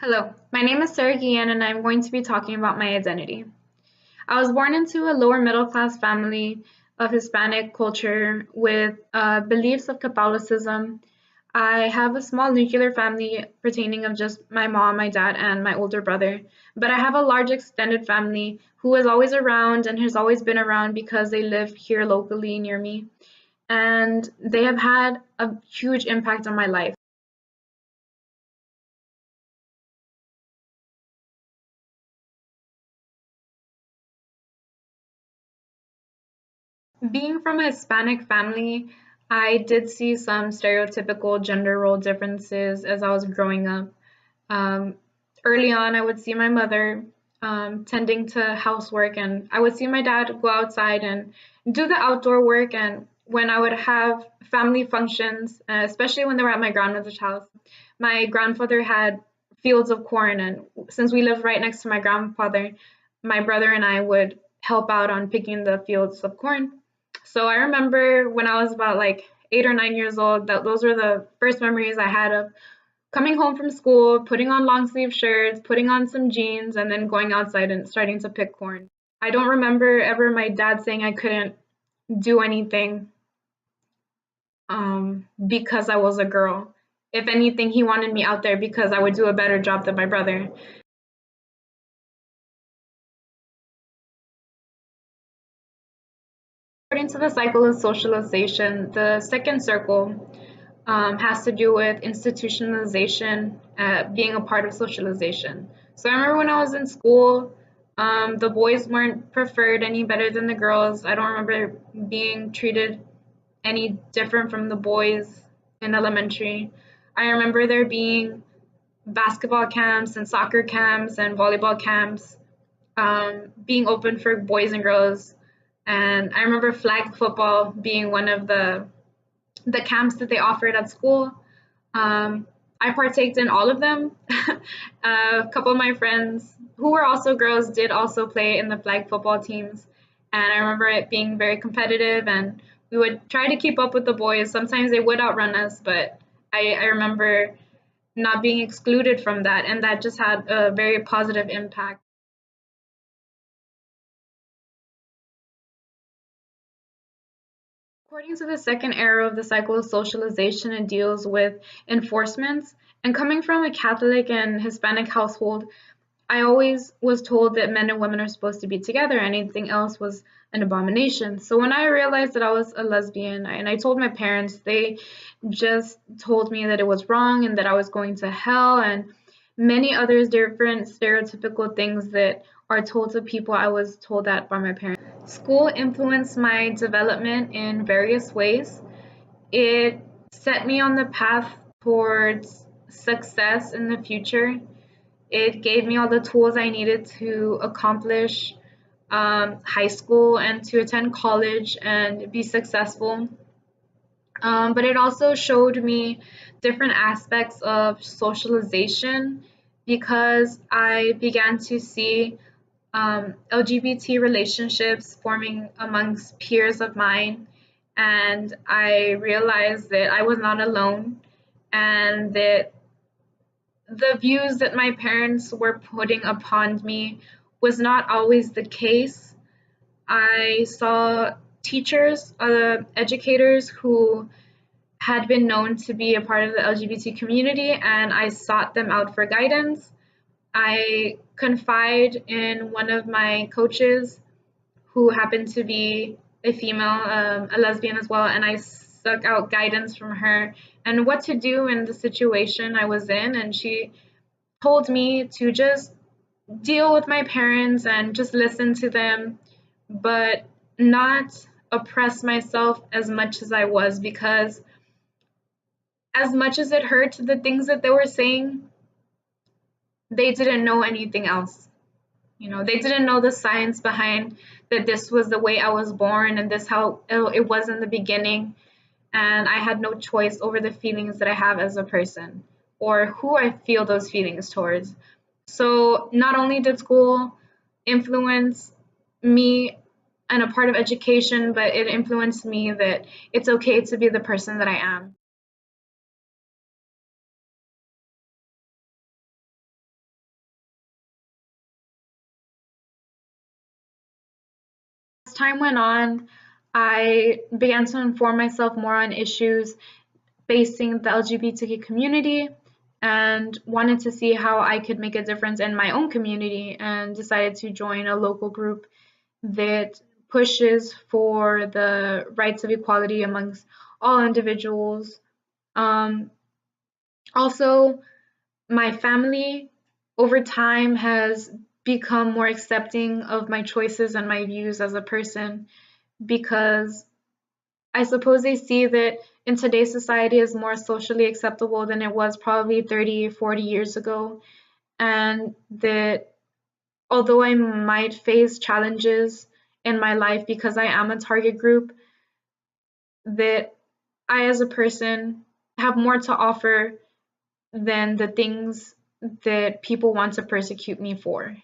Hello, my name is Sarah Guillen and I'm going to be talking about my identity. I was born into a lower middle class family of Hispanic culture with beliefs of Catholicism. I have a small nuclear family pertaining of just my mom, my dad, and my older brother. But I have a large extended family who is always around and has always been around because they live here locally near me. And they have had a huge impact on my life. Being from a Hispanic family, I did see some stereotypical gender role differences as I was growing up. Um, Early on, I would see my mother tending to housework, and I would see my dad go outside and do the outdoor work. And when I would have family functions, especially when they were at my grandmother's house, my grandfather had fields of corn, and since we lived right next to my grandfather, my brother and I would help out on picking the fields of corn. So I remember when I was about like 8 or 9 years old, that those were the first memories I had of coming home from school, putting on long sleeve shirts, putting on some jeans, and then going outside and starting to pick corn. I don't remember ever my dad saying I couldn't do anything because I was a girl. If anything, he wanted me out there because I would do a better job than my brother. According to the cycle of socialization, the second circle has to do with institutionalization, being a part of socialization. So I remember when I was in school, the boys weren't preferred any better than the girls. I don't remember being treated any different from the boys in elementary. I remember there being basketball camps and soccer camps and volleyball camps being open for boys and girls. And I remember flag football being one of the camps that they offered at school. I partaked in all of them. A couple of my friends who were also girls did also play in the flag football teams. And I remember it being very competitive, and we would try to keep up with the boys. Sometimes they would outrun us, but I remember not being excluded from that, and that just had a very positive impact. According to the second era of the cycle of socialization, it deals with enforcements. And coming from a Catholic and Hispanic household, I always was told that men and women are supposed to be together. Anything else was an abomination. So when I realized that I was a lesbian and I told my parents, they just told me that it was wrong and that I was going to hell and many other different stereotypical things that are told to people. I was told that by my parents. School influenced my development in various ways. It set me on the path towards success in the future. It gave me all the tools I needed to accomplish high school and to attend college and be successful. But it also showed me different aspects of socialization because I began to see LGBT relationships forming amongst peers of mine. And I realized that I was not alone and that the views that my parents were putting upon me was not always the case. I saw teachers, educators who had been known to be a part of the LGBT community, and I sought them out for guidance. I confide in one of my coaches who happened to be a female, a lesbian as well, and I sought out guidance from her and what to do in the situation I was in. And she told me to just deal with my parents and just listen to them, but not oppress myself as much as I was because as much as it hurt the things that they were saying, they didn't know anything else. You know, they didn't know the science behind that this was the way I was born and this how it was in the beginning. And I had no choice over the feelings that I have as a person or who I feel those feelings towards. So not only did school influence me and a part of education, but it influenced me that it's okay to be the person that I am. time went on, I began to inform myself more on issues facing the LGBTQ community and wanted to see how I could make a difference in my own community, and decided to join a local group that pushes for the rights of equality amongst all individuals. Um, Also, my family over time has become more accepting of my choices and my views as a person, because I suppose they see that in today's society is more socially acceptable than it was probably 30, 40 years ago, and that although I might face challenges in my life because I am a target group, that I as a person have more to offer than the things that people want to persecute me for.